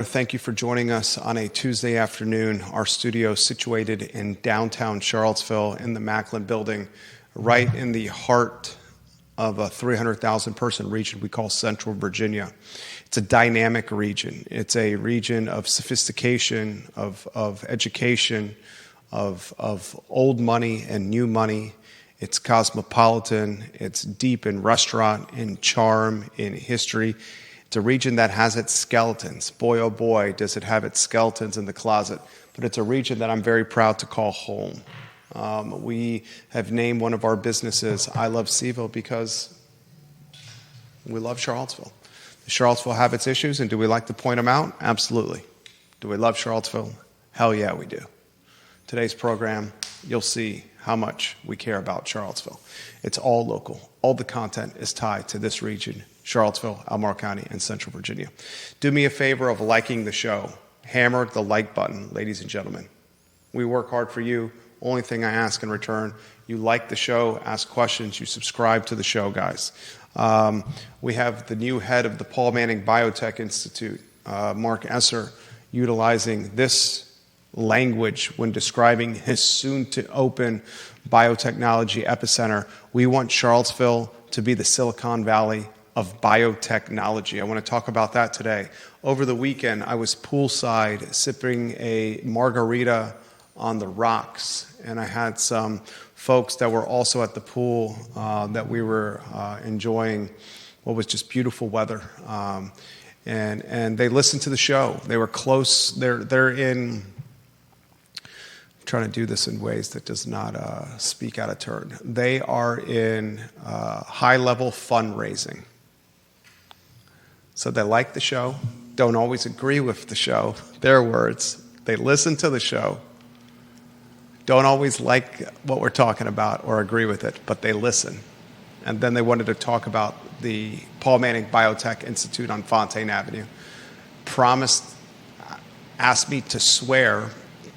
Thank you for joining us on a Tuesday afternoon. Our studio is situated in downtown Charlottesville in the Macklin building, right in the heart of a 300,000 person region we call Central Virginia. It's a dynamic region. It's a region of sophistication, of education, of old money and new money. It's cosmopolitan. It's deep in restaurant, in charm, in history. It's a region that has its skeletons. Boy, oh boy, does it have its skeletons in the closet. But it's a region that I'm very proud to call home. We have named one of our businesses I Love CVille because we love Charlottesville. Does Charlottesville have its issues, and do we like to point them out? Absolutely. Do we love Charlottesville? Hell yeah, we do. Today's program, you'll see how much we care about Charlottesville. It's all local. All the content is tied to this region, Charlottesville, Albemarle County, and Central Virginia. Do me a favor of liking the show. Hammer the like button, ladies and gentlemen. We work hard for you. Only thing I ask in return, you like the show, ask questions, you subscribe to the show, guys. We have the new head of the Paul Manning Biotech Institute, Mark Esser, utilizing this language when describing his soon-to-open biotechnology epicenter. We want Charlottesville to be the Silicon Valley of biotechnology. I want to talk about that today. Over the weekend, I was poolside sipping a margarita on the rocks, and I had some folks that were also at the pool that we were enjoying what was just beautiful weather. And they listened to the show. They were close. They're in... trying to do this in ways that does not speak out of turn. They are in high-level fundraising. So they like the show, don't always agree with the show, their words. They listen to the show, don't always like what we're talking about or agree with it, but they listen. And then they wanted to talk about the Paul Manning Biotech Institute on Fontaine Avenue. Asked me to swear,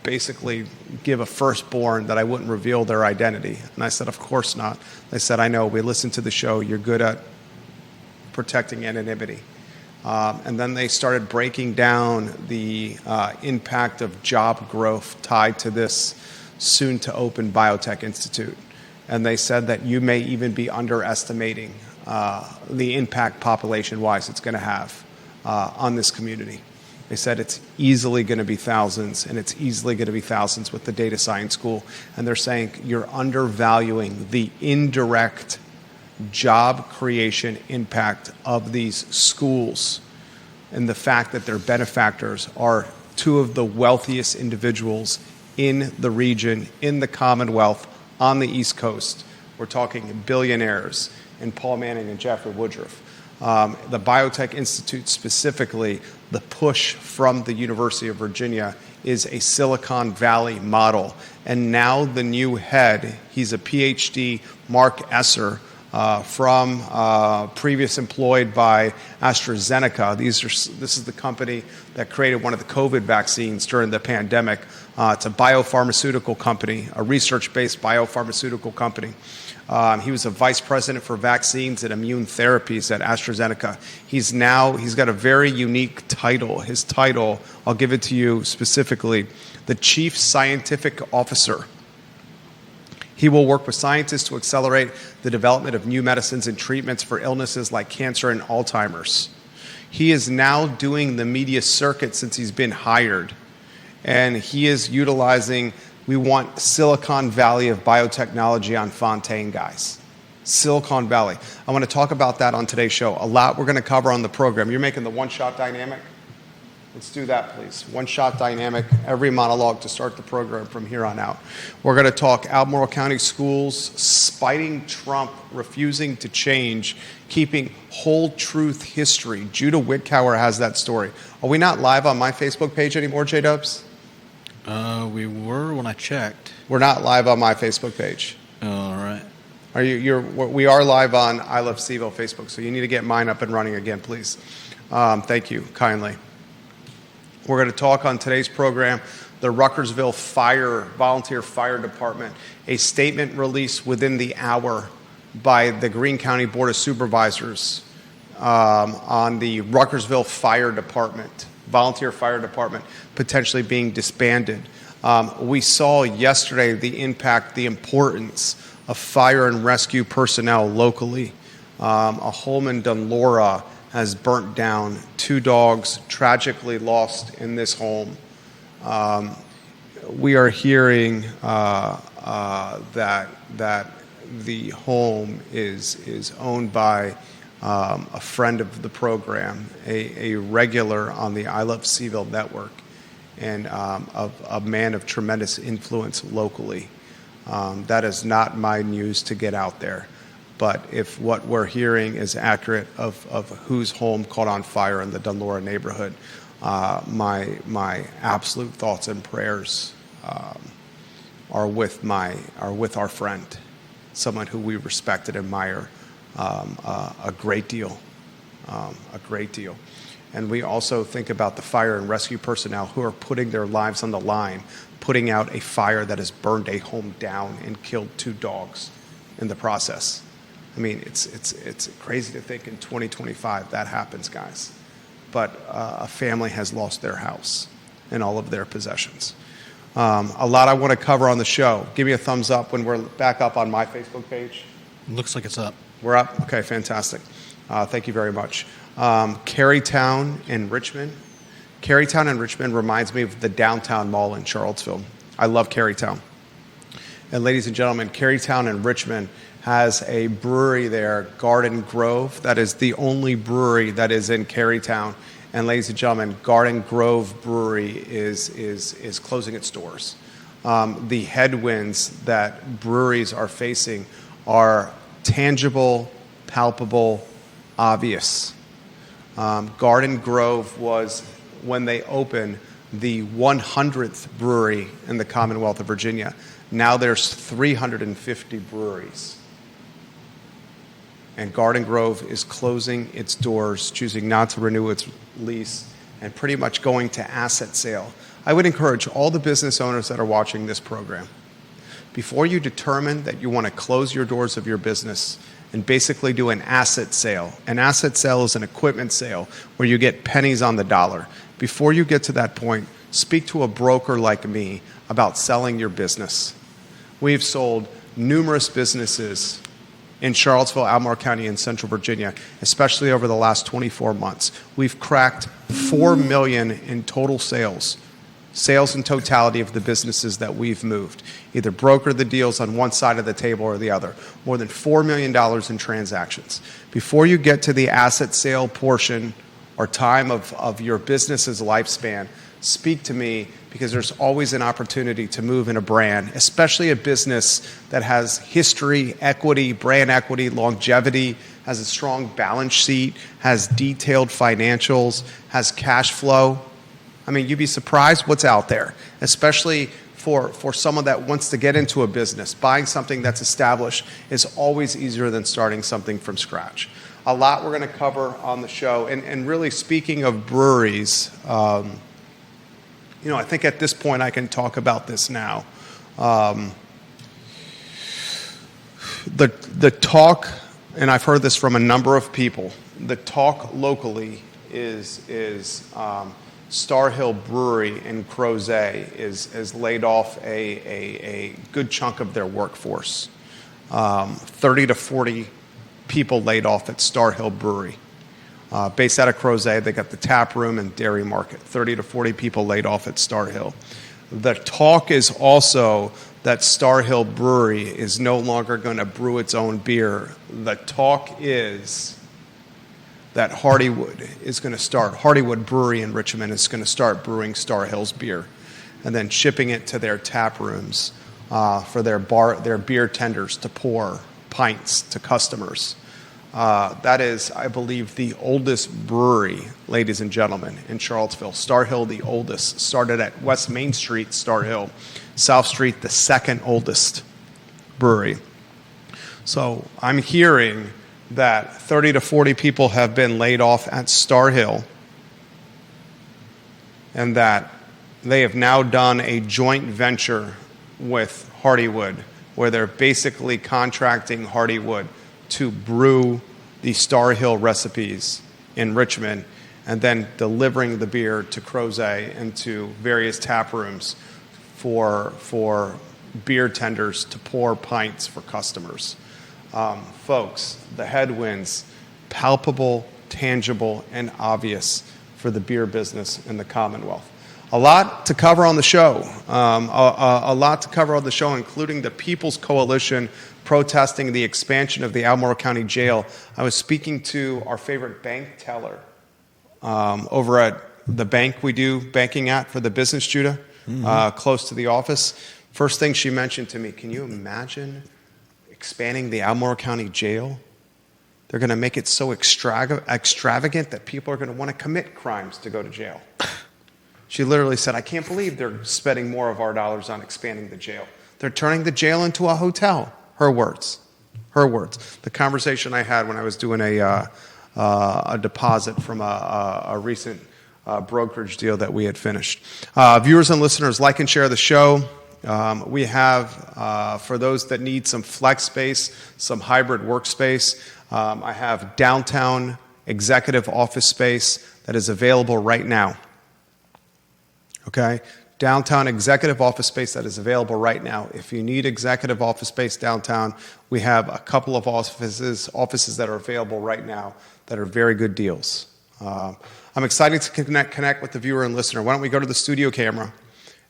basically give a firstborn that I wouldn't reveal their identity. And I said, of course not. They said, I know, we listened to the show, you're good at protecting anonymity. And then they started breaking down the impact of job growth tied to this soon-to-open Biotech Institute. And they said that you may even be underestimating the impact population-wise it's going to have on this community. They said it's easily going to be thousands, and it's easily going to be thousands with the data science school. And they're saying you're undervaluing the indirect job creation impact of these schools and the fact that their benefactors are two of the wealthiest individuals in the region, in the Commonwealth, on the East Coast. We're talking billionaires in Paul Manning and Jeffrey Woodruff. The Biotech Institute specifically, the push from the University of Virginia is a Silicon Valley model. And now the new head, he's a PhD, Mark Esser, from previous employed by AstraZeneca. This is the company that created one of the COVID vaccines during the pandemic. It's a biopharmaceutical company, a research-based biopharmaceutical company. He was a vice president for vaccines and immune therapies at AstraZeneca. He's got a very unique title. His title, I'll give it to you specifically, the Chief Scientific Officer. He will work with scientists to accelerate the development of new medicines and treatments for illnesses like cancer and Alzheimer's. He is now doing the media circuit since he's been hired, and he is utilizing, we want Silicon Valley of biotechnology on Fontaine, guys. Silicon Valley. I want to talk about that on today's show. A lot we're going to cover on the program. You're making the one-shot dynamic? Let's do that, please. One-shot dynamic, every monologue to start the program from here on out. We're going to talk Albemarle County schools, spiting Trump, refusing to change, keeping whole truth history. Judah Wickower has that story. Are we not live on my Facebook page anymore, J-Dubs? We were when I checked. We're not live on my Facebook page. All right. We are live on I Love CVille Facebook, so you need to get mine up and running again, please. Thank you kindly. We're going to talk on today's program the Ruckersville Volunteer Fire Department, a statement released within the hour by the Greene County Board of Supervisors on the Ruckersville Fire Department volunteer fire department potentially being disbanded. We saw yesterday the impact, the importance of fire and rescue personnel locally. A home in Dunlora has burnt down. 2 dogs tragically lost in this home. We are hearing that the home is owned by a friend of the program, a regular on the I Love CVille Network, and a man of tremendous influence locally. That is not my news to get out there. But if what we're hearing is accurate of whose home caught on fire in the Dunlora neighborhood, my absolute thoughts and prayers are with our friend, someone who we respect and admire a great deal. And we also think about the fire and rescue personnel who are putting their lives on the line, putting out a fire that has burned a home down and killed 2 dogs in the process. I mean, it's crazy to think in 2025 that happens, guys. But a family has lost their house and all of their possessions. A lot I want to cover on the show. Give me a thumbs up when we're back up on my Facebook page. Looks like it's up. We're up? Okay, fantastic. Thank you very much. Carytown and Richmond. Carytown and Richmond reminds me of the downtown mall in Charlottesville. I love Carytown. And ladies and gentlemen, Carytown and Richmond has a brewery there, Garden Grove. That is the only brewery that is in Carytown. And ladies and gentlemen, Garden Grove Brewery is closing its doors. The headwinds that breweries are facing are tangible, palpable, obvious. Garden Grove was, when they opened, the 100th brewery in the Commonwealth of Virginia. Now there's 350 breweries. And Garden Grove is closing its doors, choosing not to renew its lease, and pretty much going to asset sale. I would encourage all the business owners that are watching this program, before you determine that you want to close your doors of your business and basically do an asset sale. An asset sale is an equipment sale where you get pennies on the dollar. Before you get to that point, speak to a broker like me about selling your business. We've sold numerous businesses in Charlottesville, Albemarle County, and Central Virginia, especially over the last 24 months. We've cracked $4 million in total sales in totality of the businesses that we've moved, either brokered the deals on one side of the table or the other. More than $4 million in transactions. Before you get to the asset sale portion or time of your business's lifespan, speak to me, because there's always an opportunity to move in a brand, especially a business that has history, equity, brand equity, longevity, has a strong balance sheet, has detailed financials, has cash flow. I mean, you'd be surprised what's out there, especially for someone that wants to get into a business. Buying something that's established is always easier than starting something from scratch. A lot we're going to cover on the show. And really, speaking of breweries, I think at this point I can talk about this now. The talk, and I've heard this from a number of people, the talk locally is Star Hill Brewery in Crozet is laid off a good chunk of their workforce. 30 to 40 people laid off at Star Hill Brewery. Based out of Crozet, they got the tap room and dairy market. 30 to 40 people laid off at Star Hill. The talk is also that Star Hill Brewery is no longer going to brew its own beer. The talk is that Hardywood Brewery in Richmond is going to start brewing Star Hill's beer and then shipping it to their tap rooms for their beer tenders to pour pints to customers. That is, I believe, the oldest brewery, ladies and gentlemen, in Charlottesville. Star Hill, the oldest, started at West Main Street, Star Hill. South Street, the second oldest brewery. So I'm hearing that 30 to 40 people have been laid off at Star Hill, and that they have now done a joint venture with Hardywood, where they're basically contracting Hardywood to brew the Star Hill recipes in Richmond. and then delivering the beer to Crozet and to various tap rooms for beer tenders to pour pints for customers. Folks, the headwinds, palpable, tangible, and obvious for the beer business in the Commonwealth. A lot to cover on the show. A lot to cover on the show, including the People's Coalition protesting the expansion of the Albemarle County Jail. I was speaking to our favorite bank teller over at the bank we do banking at for the business, Judah, close to the office. First thing she mentioned to me, can you imagine expanding the Albemarle County Jail? They're going to make it so extravagant that people are going to want to commit crimes to go to jail. She literally said, I can't believe they're spending more of our dollars on expanding the jail. They're turning the jail into a hotel. Her words. Her words. The conversation I had when I was doing a deposit from a recent brokerage deal that we had finished. Viewers and listeners, like and share the show. We have, for those that need some flex space, some hybrid workspace, I have downtown executive office space that is available right now. Okay? Downtown executive office space that is available right now. If you need executive office space downtown, we have a couple of offices that are available right now that are very good deals. I'm excited to connect with the viewer and listener. Why don't we go to the studio camera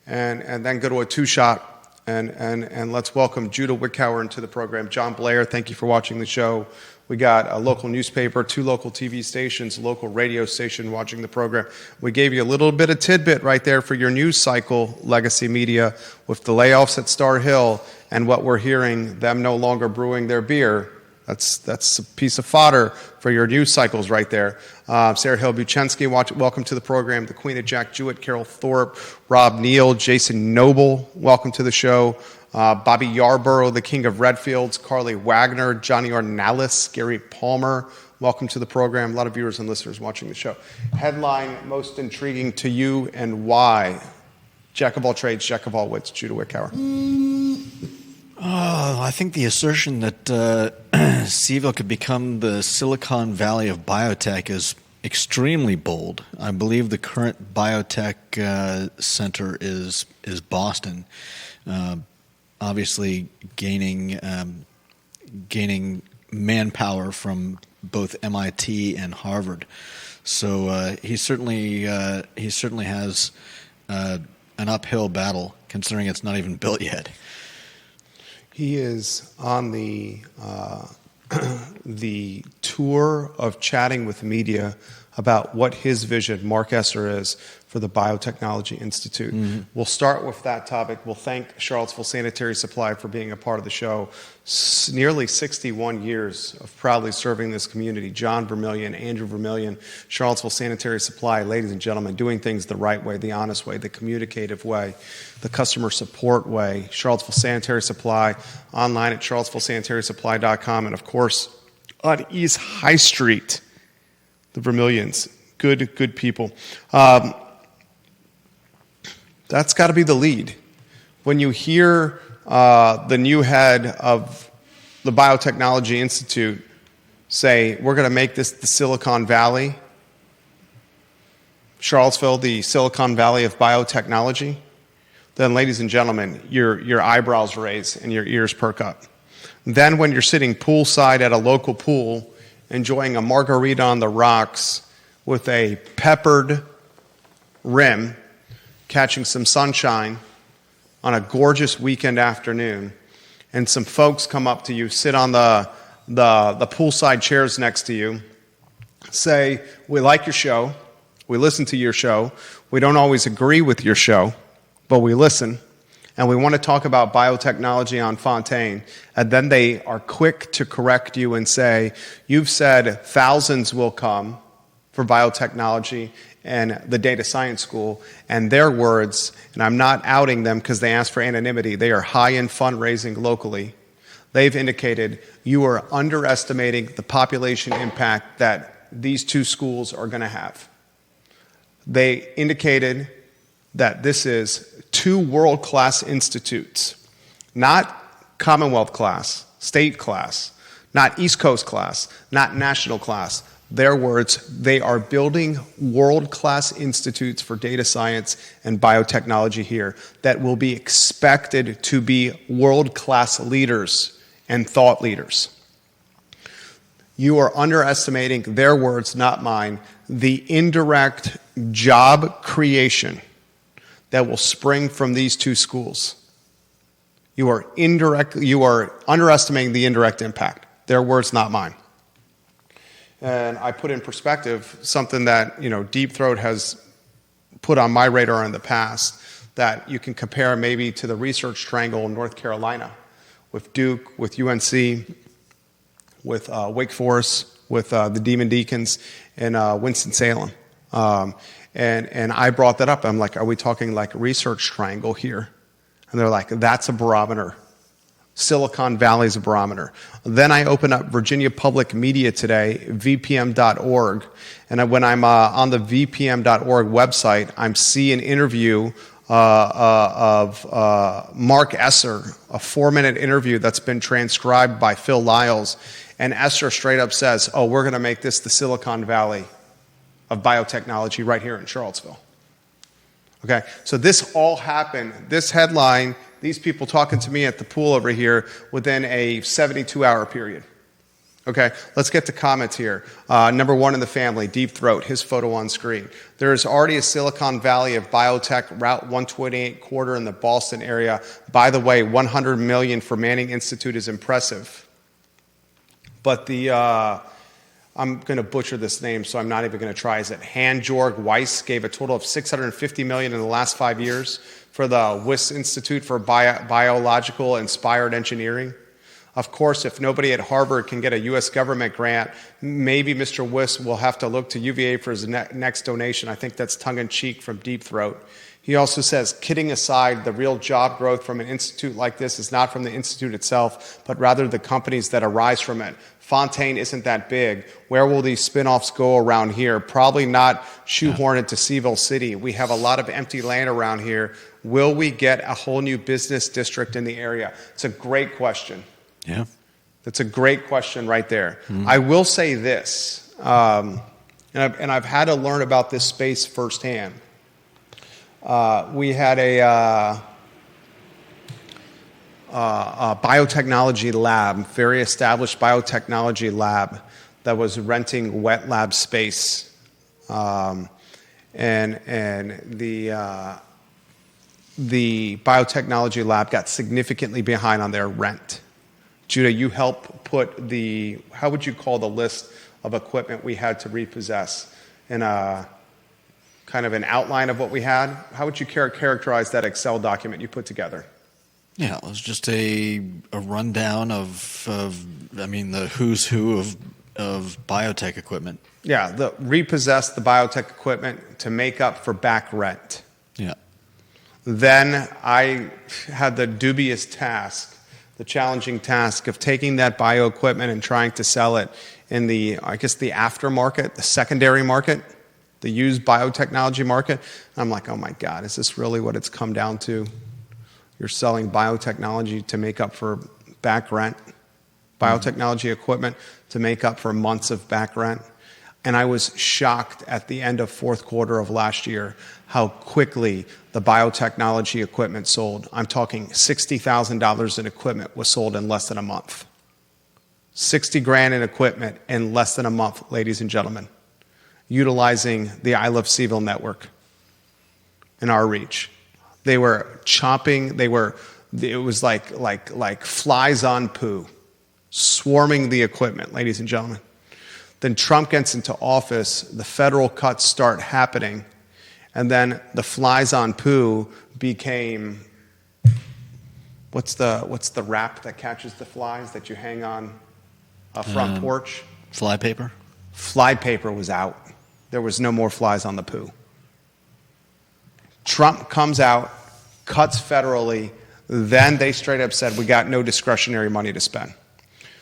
and then go to a two-shot and let's welcome Judah Wickhauer into the program. John Blair, thank you for watching the show. We got a local newspaper, 2 local TV stations, a local radio station watching the program. We gave you a little bit of tidbit right there for your news cycle, Legacy Media, with the layoffs at Star Hill and what we're hearing, them no longer brewing their beer. That's a piece of fodder for your news cycles right there. Sarah Hill Buchensky, welcome to the program. The Queen of Jack Jewett, Carol Thorpe, Rob Neal, Jason Noble, welcome to the show. Bobby Yarborough, the King of Redfields, Carly Wagner, Johnny Ornalis, Gary Palmer, welcome to the program. A lot of viewers and listeners watching the show. Headline, most intriguing to you and why? Jack of all trades, Jack of all wits, Judah Wickhauer. I think the assertion that CVille could become the Silicon Valley of biotech is extremely bold. I believe the current biotech center is Boston. Obviously, gaining manpower from both MIT and Harvard. So he certainly has an uphill battle, considering it's not even built yet. He is on the tour of chatting with media about what his vision, Mark Esser, is for the Biotechnology Institute. Mm-hmm. We'll start with that topic. We'll thank Charlottesville Sanitary Supply for being a part of the show. Nearly 61 years of proudly serving this community. John Vermillion, Andrew Vermillion, Charlottesville Sanitary Supply, ladies and gentlemen, doing things the right way, the honest way, the communicative way, the customer support way. Charlottesville Sanitary Supply, online at charlottesvillesanitarysupply.com, and of course, on East High Street, the Vermillions. Good people. That's got to be the lead. When you hear the new head of the Biotechnology Institute say, we're going to make this the Silicon Valley, Charlottesville, the Silicon Valley of biotechnology, then, ladies and gentlemen, your eyebrows raise and your ears perk up. Then when you're sitting poolside at a local pool, enjoying a margarita on the rocks with a peppered rim, catching some sunshine on a gorgeous weekend afternoon, and some folks come up to you, sit on the poolside chairs next to you, say, we like your show, we listen to your show, we don't always agree with your show, but we listen, and we want to talk about biotechnology on Fontaine, and then they are quick to correct you and say, you've said thousands will come for biotechnology and the data science school, and their words, and I'm not outing them because they asked for anonymity, they are high in fundraising locally. They've indicated you are underestimating the population impact that these two schools are going to have. They indicated that this is 2 world-class institutes, not Commonwealth class, state class, not East Coast class, not national class, Their words, they are building world-class institutes for data science and biotechnology here that will be expected to be world-class leaders and thought leaders. You are underestimating, their words, not mine, the indirect job creation that will spring from these two schools. You are underestimating the indirect impact. Their words, not mine. And I put in perspective something that, Deep Throat has put on my radar in the past, that you can compare maybe to the research triangle in North Carolina with Duke, with UNC, with Wake Forest, with the Demon Deacons, and Winston-Salem. And I brought that up. I'm like, are we talking like a research triangle here? And they're like, that's a barometer. Silicon Valley's a barometer. Then I open up Virginia Public Media today, vpm.org, and when I'm on the vpm.org website, I'm seeing an interview of Mark Esser, a 4-minute interview that's been transcribed by Phil Lyles, and Esser straight up says, we're going to make this the Silicon Valley of biotechnology right here in Charlottesville. Okay, so this all happened, this headline, these people talking to me at the pool over here within a 72-hour period. Okay, let's get to comments here. Number one in the family, Deep Throat, his photo on screen. There is already a Silicon Valley of biotech, Route 128 corridor in the Boston area. By the way, $100 million for Manning Institute is impressive. But I'm going to butcher this name, so I'm not even going to try. Is it Hans-Georg Weiss gave a total of $650 million in the last 5 years for the Wyss Institute for Biological Inspired Engineering? Of course, if nobody at Harvard can get a U.S. government grant, maybe Mr. Wyss will have to look to UVA for his next donation. I think that's tongue-in-cheek from Deep Throat. He also says, kidding aside, the real job growth from an institute like this is not from the institute itself, but rather the companies that arise from it. Fontaine isn't that big. Where will these spin-offs go around here? Probably not shoehorn into CVille City. We have a lot of empty land around here. Will we get a whole new business district in the area? It's a great question. Yeah. That's a great question right there. Mm-hmm. I will say this, and I've had to learn about this space firsthand. We had a biotechnology lab, very established biotechnology lab that was renting wet lab space, and the biotechnology lab got significantly behind on their rent. Judah, you helped put how would you call the list of equipment we had to repossess in a kind of an outline of what we had? How would you characterize that Excel document you put together? Yeah, it was just a rundown of the who's who of biotech equipment. Yeah, repossess the biotech equipment to make up for back rent. Yeah. Then I had the dubious task, the challenging task of taking that bio equipment and trying to sell it in the aftermarket, the secondary market, the used biotechnology market. I'm like, oh my God, is this really what it's come down to? You're selling biotechnology to make up for back rent, biotechnology equipment to make up for months of back rent. And I was shocked at the end of fourth quarter of last year how quickly the biotechnology equipment sold. I'm talking $60,000 in equipment was sold in less than a month. $60,000 in equipment in less than a month, ladies and gentlemen, utilizing the I Love CVille Network in our reach. They were chomping. It was like flies on poo, swarming the equipment, ladies and gentlemen. Then Trump gets into office, the federal cuts start happening, and then the flies on poo became, what's the wrap that catches the flies that you hang on a front porch? Fly paper? Fly paper was out. There was no more flies on the poo. Trump comes out, cuts federally, then they straight up said, we got no discretionary money to spend.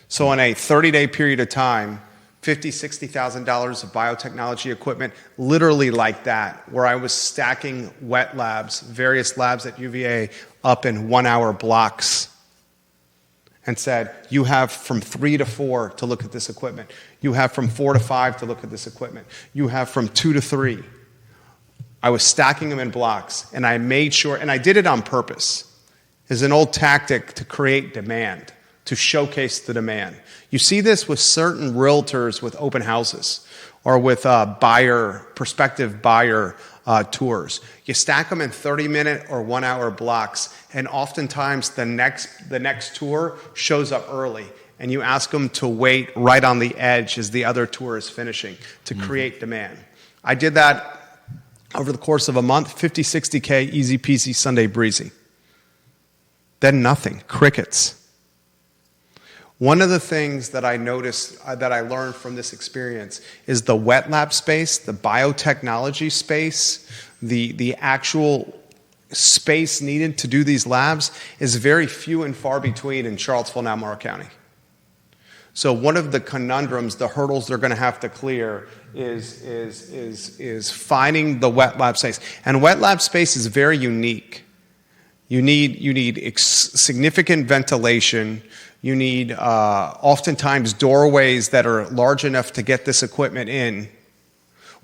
So in a 30-day period of time, $50,000, $60,000 of biotechnology equipment, literally like that, where I was stacking wet labs, various labs at UVA, up in 1-hour blocks and said, you have from 3 to 4 to look at this equipment. You have from 4 to 5 to look at this equipment. You have from 2 to 3. I was stacking them in blocks, and I made sure, and I did it on purpose. It's an old tactic to create demand, to showcase the demand. You see this with certain realtors with open houses or with prospective buyer tours. You stack them in 30-minute or 1-hour blocks, and oftentimes the next tour shows up early, and you ask them to wait right on the edge as the other tour is finishing to create demand. I did that over the course of a month, 50, 60K, easy peasy, Sunday breezy. Then nothing, crickets. One of the things that I noticed, that I learned from this experience is the wet lab space, the biotechnology space, the actual space needed to do these labs is very few and far between in Charlottesville and Albemarle County. So one of the conundrums, the hurdles they're going to have to clear is finding the wet lab space. And wet lab space is very unique. You need significant ventilation. You need oftentimes doorways that are large enough to get this equipment in.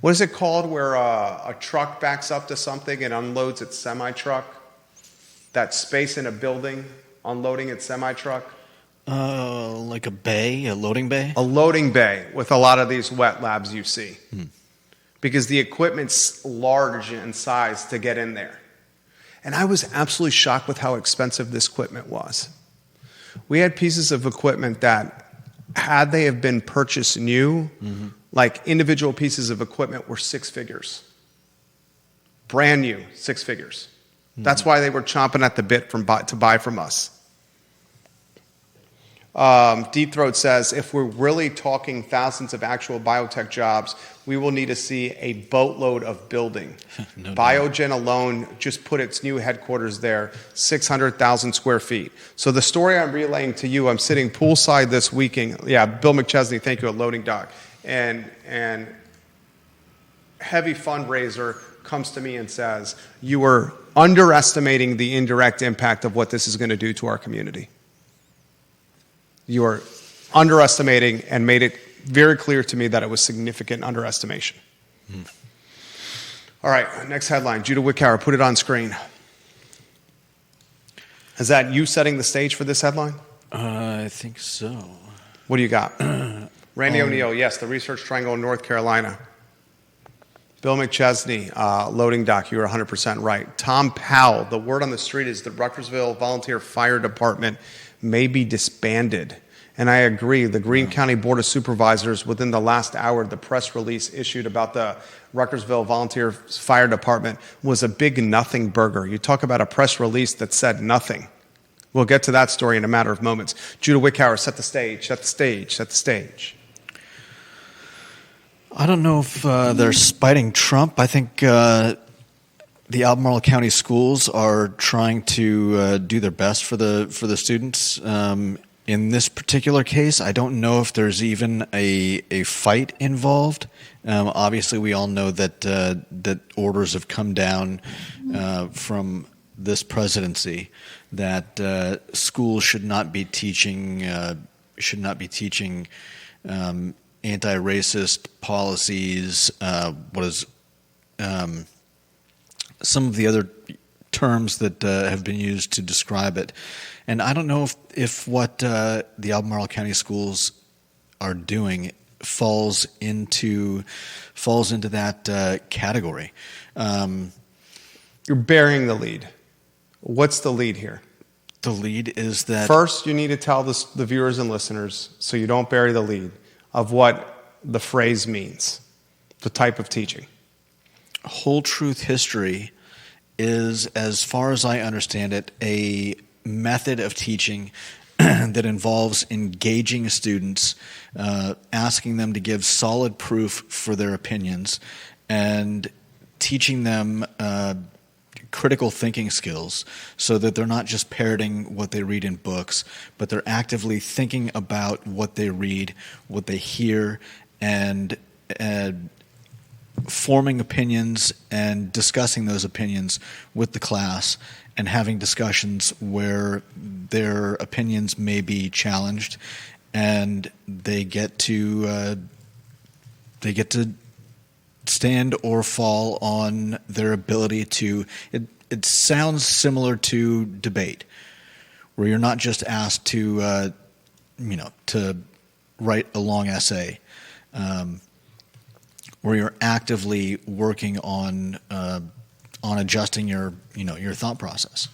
What is it called where a truck backs up to something and unloads its semi-truck? That space in a building, unloading its semi-truck? Like a bay, a loading bay? A loading bay with a lot of these wet labs you see. Because the equipment's large in size to get in there. And I was absolutely shocked with how expensive this equipment was. We had pieces of equipment that, had they have been purchased new, like individual pieces of equipment were 6 figures. Brand new, 6 figures. That's why they were chomping at the bit to buy from us. Deep Throat says, if we're really talking thousands of actual biotech jobs, we will need to see a boatload of building. No Biogen alone just put its new headquarters there, 600,000 square feet. So the story I'm relaying to you, I'm sitting poolside this weekend. Yeah, Bill McChesney, thank you, at Loading Dock. And heavy fundraiser comes to me and says, you are underestimating the indirect impact of what this is going to do to our community. You are underestimating, and made it very clear to me that it was significant underestimation. All right, next headline. Judah Wickhauer, put it on screen. Is that you setting the stage for this headline? I think so. What do you got? Randy O'Neill, yes, the Research Triangle in North Carolina. Bill McChesney, Loading Dock, you were 100% right. Tom Powell, the word on the street is the Ruckersville Volunteer Fire Department may be disbanded. And I agree. The Greene County Board of Supervisors, within the last hour, the press release issued about the Ruckersville Volunteer Fire Department was a big nothing burger. You talk about a press release that said nothing. We'll get to that story in a matter of moments. Judah Wickhauer, set the stage, set the stage, set the stage. I don't know if they're spiting Trump. I think the Albemarle County schools are trying to do their best for the students. In this particular case, I don't know if there's even a fight involved. Obviously, we all know that orders have come down from this presidency that schools should not be teaching anti-racist policies. Some of the other terms that have been used to describe it. And I don't know if what the Albemarle County schools are doing falls into that category. You're burying the lead. What's the lead here? The lead is that... First, you need to tell the viewers and listeners, so you don't bury the lead, of what the phrase means, the type of teaching. Whole truth history is, as far as I understand it, a method of teaching that involves engaging students, asking them to give solid proof for their opinions, and teaching them critical thinking skills so that they're not just parroting what they read in books, but they're actively thinking about what they read, what they hear, and forming opinions and discussing those opinions with the class and having discussions where their opinions may be challenged and they get to stand or fall on their ability to. It sounds similar to debate, where you're not just asked to to write a long essay, where you're actively working on adjusting your thought process,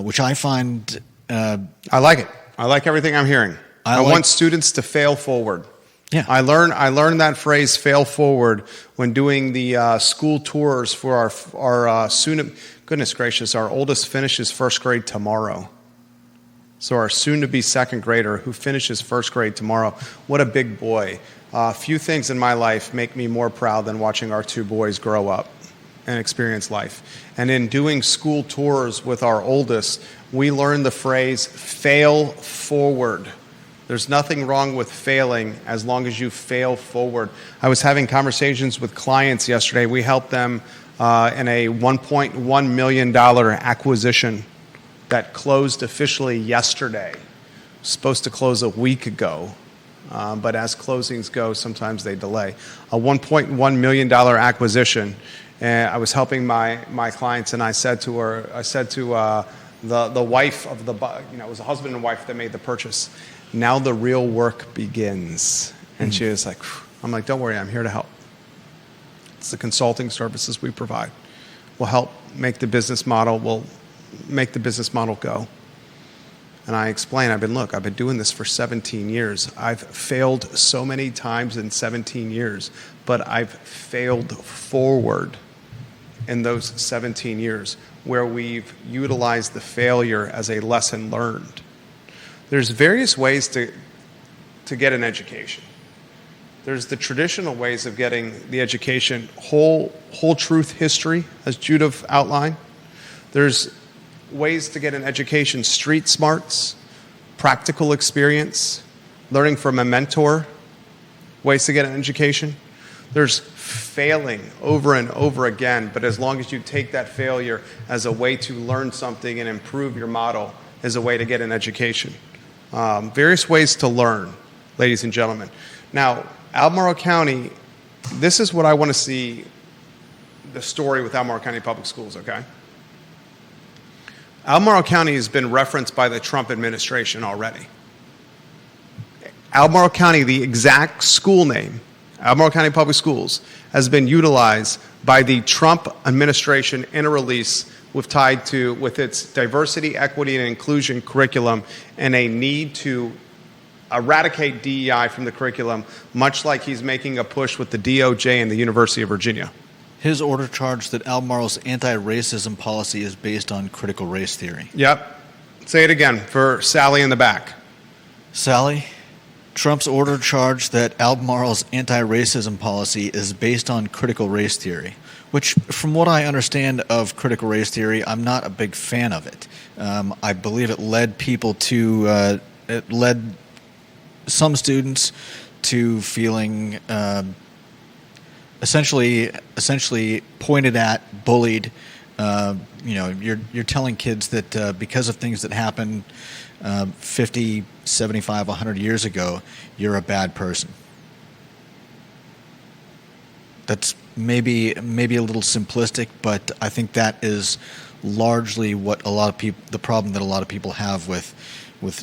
which I find. I like it. I like everything I'm hearing. I want students to fail forward. Yeah. I learned that phrase "fail forward" when doing the school tours for our soon. Goodness gracious, our oldest finishes first grade tomorrow. So our soon-to-be second grader who finishes first grade tomorrow. What a big boy! Few things in my life make me more proud than watching our two boys grow up and experience life. And in doing school tours with our oldest, we learned the phrase "fail forward." There's nothing wrong with failing as long as you fail forward. I was having conversations with clients yesterday. We helped them in a $1.1 million acquisition that closed officially yesterday. It was supposed to close a week ago, but as closings go, sometimes they delay. A $1.1 million acquisition. And I was helping my clients, and I said to the wife of it was a husband and wife that made the purchase. Now the real work begins. And she was like, I'm like, don't worry, I'm here to help. It's the consulting services we provide. We'll help make the business model, we'll make the business model go. And I explained, I've been doing this for 17 years. I've failed so many times in 17 years, but I've failed forward in those 17 years where we've utilized the failure as a lesson learned. There's various ways to get an education. There's the traditional ways of getting the education, whole truth history, as Judah outlined. There's ways to get an education, street smarts, practical experience, learning from a mentor, ways to get an education. There's failing over and over again, but as long as you take that failure as a way to learn something and improve your model as a way to get an education. Various ways to learn, ladies and gentlemen. Now, Albemarle County, this is what I want to see the story with Albemarle County Public Schools, okay? Albemarle County has been referenced by the Trump administration already. Albemarle County, the exact school name, Albemarle County Public Schools, has been utilized by the Trump administration in a release with its diversity, equity, and inclusion curriculum and a need to eradicate DEI from the curriculum, much like he's making a push with the DOJ and the University of Virginia. His order charged that Albemarle's anti-racism policy is based on critical race theory. Yep. Say it again for Sally in the back. Sally, Trump's order charged that Albemarle's anti-racism policy is based on critical race theory, which, from what I understand of critical race theory, I'm not a big fan of it. I believe it led some students to feeling essentially pointed at, bullied. You're telling kids that because of things that happened 50, 75, 100 years ago, you're a bad person. That's maybe a little simplistic, but I think that is largely what the problem that a lot of people have with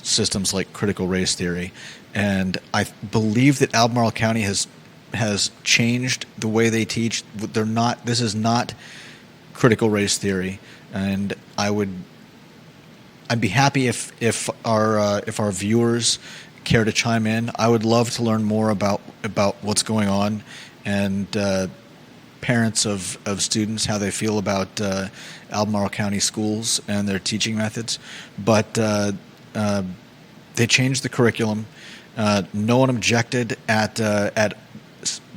systems like critical race theory. And I believe that Albemarle County has changed the way they teach. This is not critical race theory, and I'd be happy if our viewers care to chime in. I would love to learn more about what's going on, and parents of students, how they feel about Albemarle County schools and their teaching methods. But they changed the curriculum. No one objected at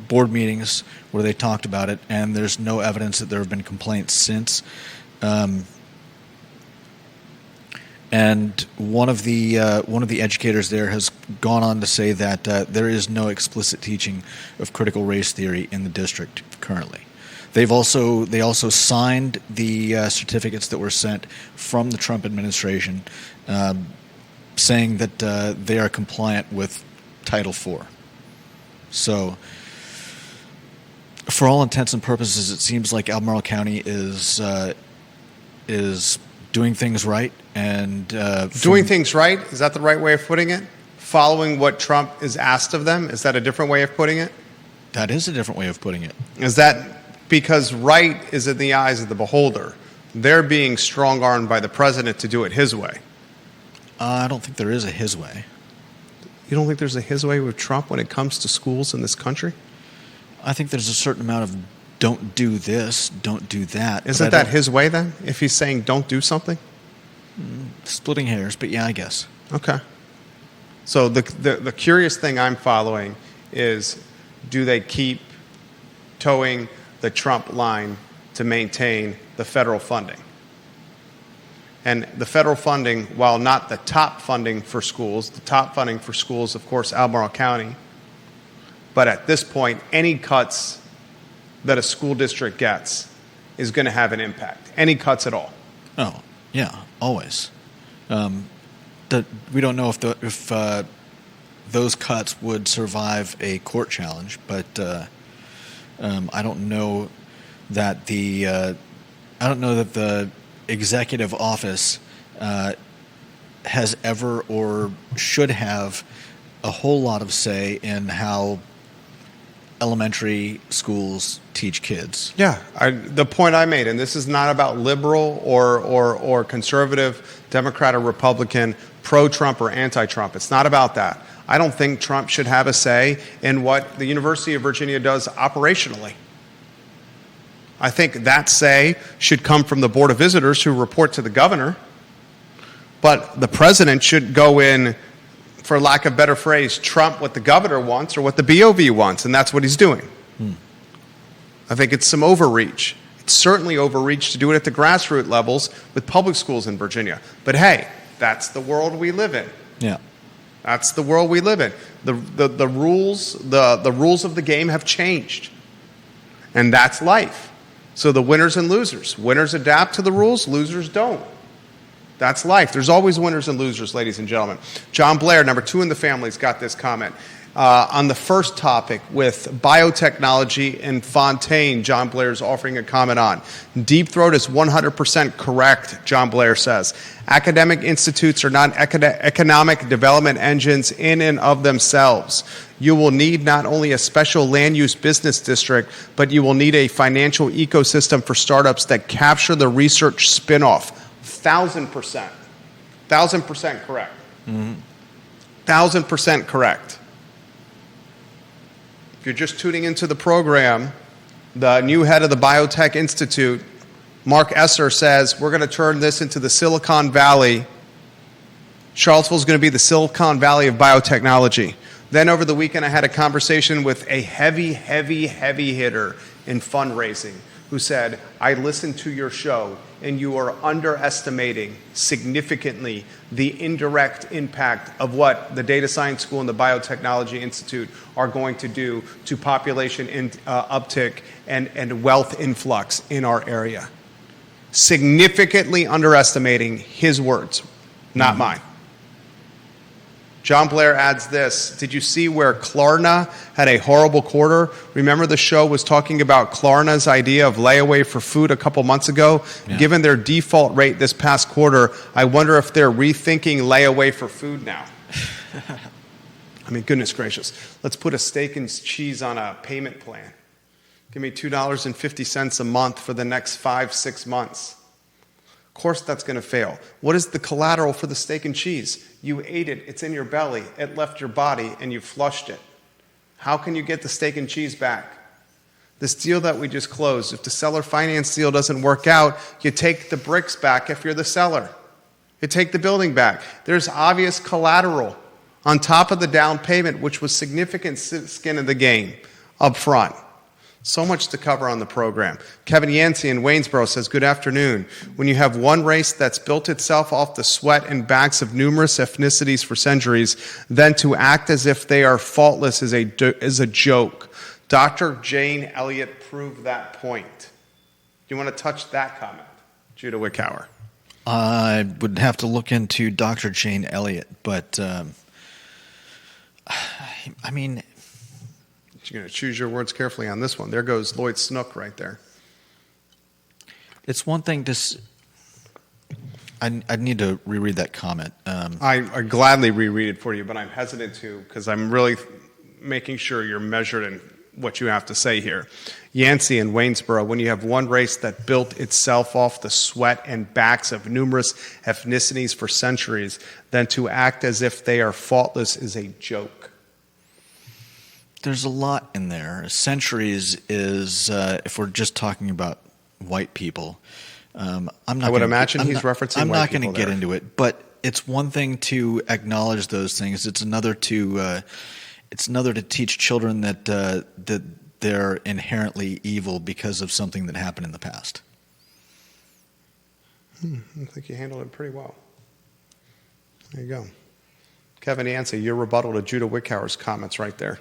board meetings where they talked about it, and there's no evidence that there have been complaints since. And one of the educators there has gone on to say that there is no explicit teaching of critical race theory in the district currently. They also signed the certificates that were sent from the Trump administration, saying that they are compliant with Title IV. So, for all intents and purposes, it seems like Albemarle County is doing things right. And doing things right, is that the right way of putting it? Following what Trump is asked of them, is that a different way of putting it? That is a different way of putting it. Is that because right is in the eyes of the beholder? They're being strong-armed by the president to do it his way. I don't think there is a his way. You don't think there's a his way with Trump when it comes to schools in this country? I think there's a certain amount of don't do this, don't do that. Isn't that his way then, if he's saying don't do something? Splitting hairs, but yeah, I guess. Okay. So the curious thing I'm following is, do they keep towing the Trump line to maintain the federal funding? And the federal funding, while not the top funding for schools, the top funding for schools, of course, Albemarle County, but at this point, any cuts that a school district gets is going to have an impact. Any cuts at all. Oh, yeah, always. We don't know if those cuts would survive a court challenge, but I don't know that the executive office has ever or should have a whole lot of say in how elementary schools teach kids. Yeah, the point I made, and this is not about liberal or conservative, Democrat or Republican, pro-Trump or anti-Trump. It's not about that. I don't think Trump should have a say in what the University of Virginia does operationally. I think that say should come from the Board of Visitors who report to the governor, but the president should go in, for lack of a better phrase, trump what the governor wants or what the BOV wants, and that's what he's doing. I think it's some overreach. It's certainly overreach to do it at the grassroots levels with public schools in Virginia. But hey, that's the world we live in. Yeah. That's the world we live in. The rules of the game have changed. And that's life. So the winners and losers. Winners adapt to the rules, losers don't. That's life. There's always winners and losers, ladies and gentlemen. John Blair, number 2 in the family's got this comment. On the first topic with biotechnology and Fontaine, John Blair is offering a comment on. Deep Throat is 100% correct, John Blair says. Academic institutes are not economic development engines in and of themselves. You will need not only a special land use business district, but you will need a financial ecosystem for startups that capture the research spinoff. 1,000%. 1,000% correct. 1,000% correct. If you're just tuning into the program, the new head of the Biotech Institute, Mark Esser, says we're going to turn this into the Silicon Valley. Charlottesville is going to be the Silicon Valley of biotechnology. Then over the weekend, I had a conversation with a heavy hitter in fundraising who said, I listened to your show and you are underestimating significantly the indirect impact of what the Data Science School and the Biotechnology Institute are going to do to population uptick and wealth influx in our area. Significantly underestimating his words, not mine. John Blair adds this. Did you see where Klarna had a horrible quarter? Remember the show was talking about Klarna's idea of layaway for food a couple months ago? Yeah. Given their default rate this past quarter, I wonder if they're rethinking layaway for food now. I mean, goodness gracious. Let's put a steak and cheese on a payment plan. Give me $2.50 a month for the next 5-6 months. Of course that's going to fail. What is the collateral for the steak and cheese? You ate it, it's in your belly, it left your body, and you flushed it. How can you get the steak and cheese back? This deal that we just closed, if the seller finance deal doesn't work out, you take the bricks back if you're the seller. You take the building back. There's obvious collateral on top of the down payment, which was significant skin in the game up front. So much to cover on the program. Kevin Yancey in Waynesboro says, good afternoon. When you have one race that's built itself off the sweat and backs of numerous ethnicities for centuries, then to act as if they are faultless is a joke. Dr. Jane Elliott proved that point. Do you want to touch that comment, Judah Wickower? I would have to look into Dr. Jane Elliott, but I mean, you're going to choose your words carefully on this one. There goes Lloyd Snook right there. it's one thing to. I need to reread that comment. I gladly reread it for you, but I'm hesitant to because I'm really making sure you're measured in what you have to say here. Yancey and Waynesboro, when you have one race that built itself off the sweat and backs of numerous ethnicities for centuries, then to act as if they are faultless is a joke. There's a lot in there. Centuries is, if we're just talking about white people, I'm not. I would imagine he's referencing. I'm white not going to people get there. into it, but it's one thing to acknowledge those things. It's another to teach children that that they're inherently evil because of something that happened in the past. I think you handled it pretty well. There you go. Kevin Yancey, your rebuttal to Judah Wickhauer's comments right there.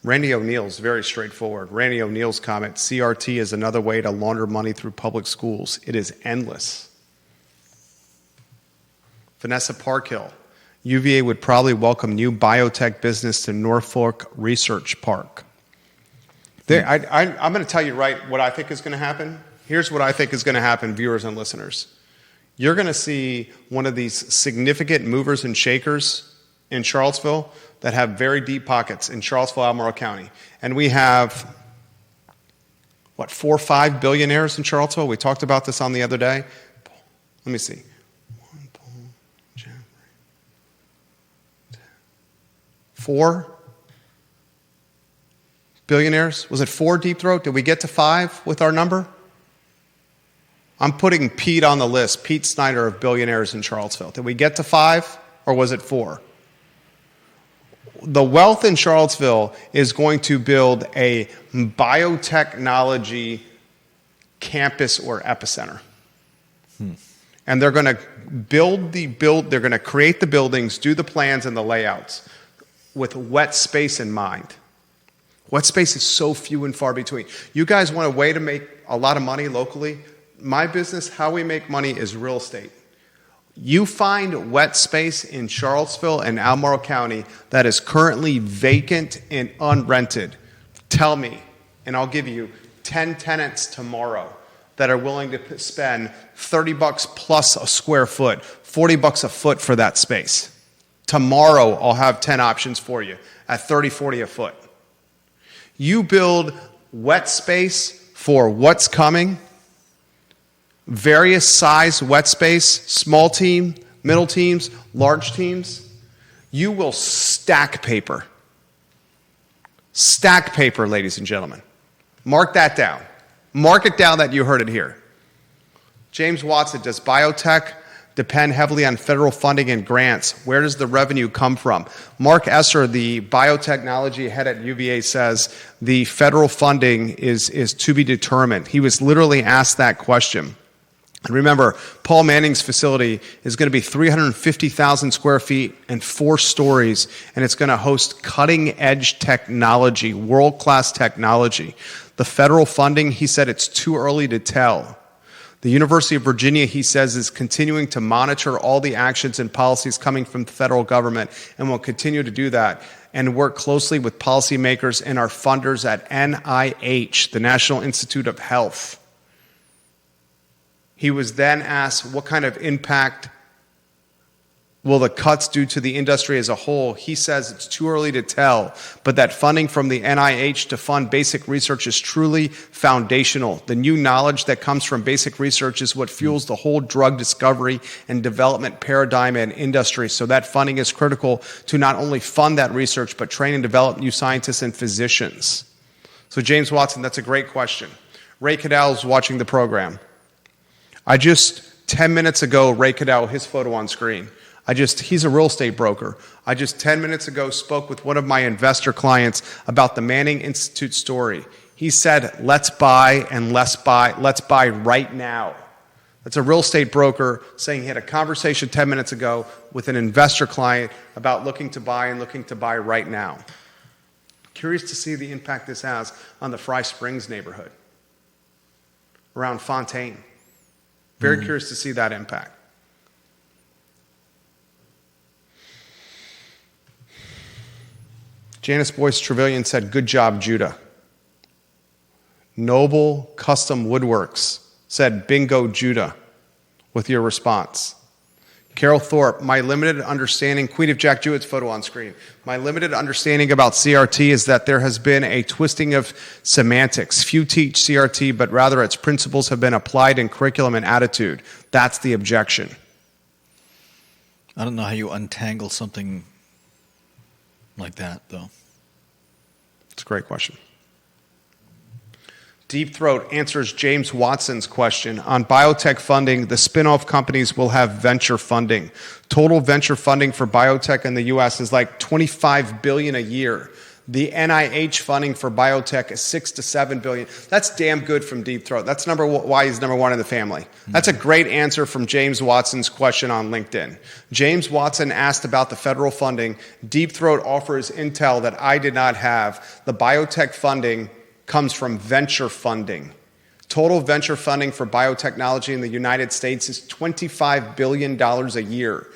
Randy O'Neill's very straightforward. Randy O'Neill's comment, CRT is another way to launder money through public schools. It is endless. Vanessa Parkhill, UVA would probably welcome new biotech business to Norfolk Research Park. I'm going to tell you right what I think is going to happen. Here's what I think is going to happen, viewers and listeners. You're going to see one of these significant movers and shakers in Charlottesville that have very deep pockets in Charlottesville, Albemarle County. And we have, 4 or 5 billionaires in Charlottesville? We talked about this on the other day. Let me see. 4 billionaires? Was it 4, Deep Throat? Did we get to 5 with our number? I'm putting Pete on the list, Pete Snyder of billionaires in Charlottesville. Did we get to 5 or was it 4? The wealth in Charlottesville is going to build a biotechnology campus or epicenter. And they're going to they're going to create the buildings, do the plans and the layouts with wet space in mind. Wet space is so few and far between. You guys want a way to make a lot of money locally? My business, how we make money is real estate. You find wet space in Charlottesville and Albemarle County that is currently vacant and unrented. Tell me, and I'll give you 10 tenants tomorrow that are willing to spend $30 plus a square foot, $40 a foot for that space. Tomorrow, I'll have 10 options for you at $30, $40 a foot. You build wet space for what's coming, various size wet space, small team, middle teams, large teams, you will stack paper. Stack paper, ladies and gentlemen. Mark that down. Mark it down that you heard it here. James Watson, does biotech depend heavily on federal funding and grants? Where does the revenue come from? Mark Esser, the biotechnology head at UVA, says the federal funding is to be determined. He was literally asked that question. And remember, Paul Manning's facility is going to be 350,000 square feet and 4 stories, and it's going to host cutting-edge technology, world-class technology. The federal funding, he said, it's too early to tell. The University of Virginia, he says, is continuing to monitor all the actions and policies coming from the federal government and will continue to do that and work closely with policymakers and our funders at NIH, the National Institute of Health. He was then asked, what kind of impact will the cuts do to the industry as a whole? He says it's too early to tell, but that funding from the NIH to fund basic research is truly foundational. The new knowledge that comes from basic research is what fuels the whole drug discovery and development paradigm and industry. So that funding is critical to not only fund that research, but train and develop new scientists and physicians. So James Watson, that's a great question. Ray Cadell is watching the program. 10 minutes ago, Ray Cadell, his photo on screen. He's a real estate broker. 10 minutes ago spoke with one of my investor clients about the Manning Institute story. He said, let's buy right now. That's a real estate broker saying he had a conversation 10 minutes ago with an investor client about looking to buy right now. Curious to see the impact this has on the Fry Springs neighborhood, around Fontaine. Very curious to see that impact. Janice Boyce Trevelyan said, good job, Judah. Noble Custom Woodworks said, bingo, Judah, with your response. Carol Thorpe, my limited understanding, Queen of Jack Jewett's photo on screen. My limited understanding about CRT is that there has been a twisting of semantics. Few teach CRT, but rather its principles have been applied in curriculum and attitude. That's the objection. I don't know how you untangle something like that, though. It's a great question. Deep Throat answers James Watson's question. On biotech funding, the spin-off companies will have venture funding. Total venture funding for biotech in the U.S. is like $25 billion a year. The NIH funding for biotech is $6 to $7 billion. That's damn good from Deep Throat. That's why he's number one in the family. That's a great answer from James Watson's question on LinkedIn. James Watson asked about the federal funding. Deep Throat offers intel that I did not have. The biotech funding comes from venture funding. Total venture funding for biotechnology in the United States is $25 billion a year.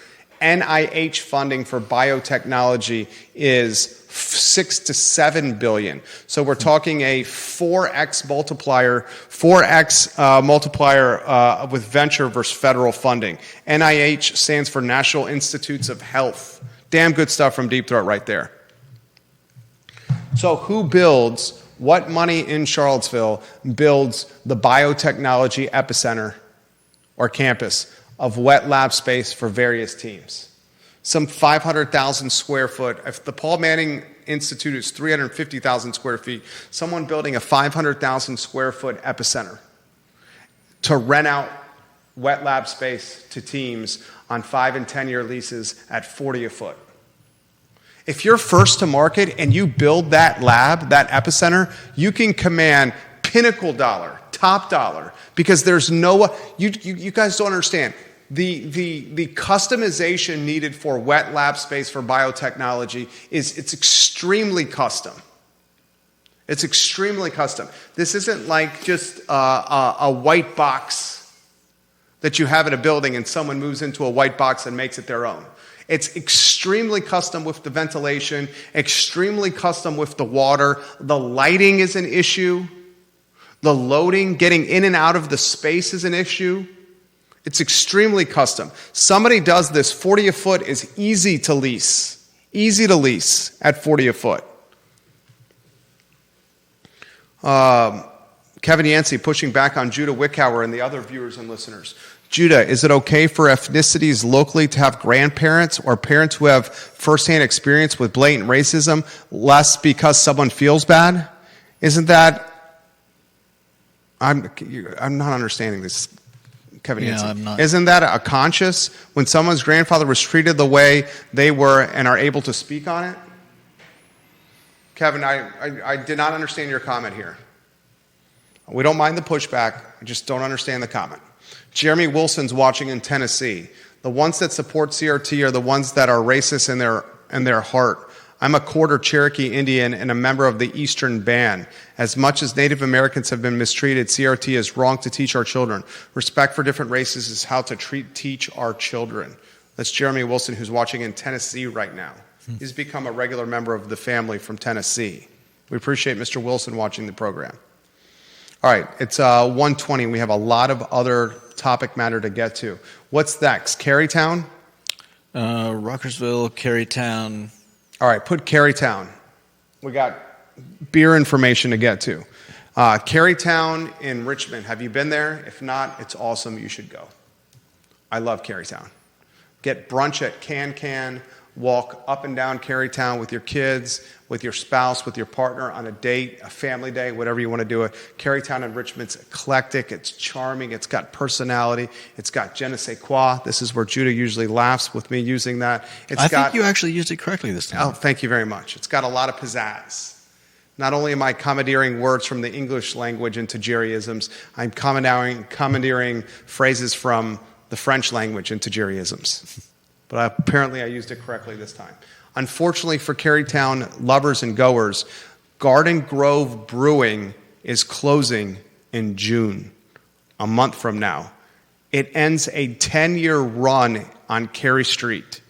NIH funding for biotechnology is $6 to $7 billion. So we're talking a 4x multiplier with venture versus federal funding. NIH stands for National Institutes of Health. Damn good stuff from Deep Throat right there. So who builds, what money in Charlottesville builds the biotechnology epicenter or campus of wet lab space for various teams? Some 500,000 square foot. If the Paul Manning Institute is 350,000 square feet, someone building a 500,000 square foot epicenter to rent out wet lab space to teams on 5 and 10-year leases at $40 a foot. If you're first to market and you build that lab, that epicenter, you can command pinnacle dollar, top dollar, because there's no, you guys don't understand. The customization needed for wet lab space for biotechnology it's extremely custom. It's extremely custom. This isn't like just a white box that you have in a building and someone moves into a white box and makes it their own. It's extremely custom with the ventilation, extremely custom with the water. The lighting is an issue. The loading, getting in and out of the space is an issue. It's extremely custom. Somebody does this, 40 a foot is easy to lease. Easy to lease at 40 a foot. Kevin Yancey pushing back on Judah Wickhauer and the other viewers and listeners. Judah, is it okay for ethnicities locally to have grandparents or parents who have firsthand experience with blatant racism, less because someone feels bad? Isn't that... I'm not understanding this, Kevin Yancey. I'm not. Isn't that a conscious, when someone's grandfather was treated the way they were and are able to speak on it? Kevin, I did not understand your comment here. We don't mind the pushback. I just don't understand the comment. Jeremy Wilson's watching in Tennessee. The ones that support CRT are the ones that are racist in their heart. I'm a quarter Cherokee Indian and a member of the Eastern Band. As much as Native Americans have been mistreated, CRT is wrong to teach our children. Respect for different races is how to teach our children. That's Jeremy Wilson, who's watching in Tennessee right now. He's become a regular member of the family from Tennessee. We appreciate Mr. Wilson watching the program. All right, it's 1:20. We have a lot of other topic matter to get to. What's next? Carytown? Ruckersville, Carytown. All right, put Carytown. We got beer information to get to. Carytown in Richmond. Have you been there? If not, it's awesome. You should go. I love Carytown. Get brunch at Can. Walk up and down Carytown with your kids, with your spouse, with your partner on a date, a family day, whatever you want to do it. Carytown in Richmond's eclectic. It's charming. It's got personality. It's got je ne sais quoi. This is where Judah usually laughs with me using that. I think you actually used it correctly this time. Oh, thank you very much. It's got a lot of pizzazz. Not only am I commandeering words from the English language into Jerryisms, I'm commandeering phrases from the French language into Jerryisms. But apparently I used it correctly this time. Unfortunately for Carytown lovers and goers, Garden Grove Brewing is closing in June, a month from now. It ends a 10-year run on Cary Street.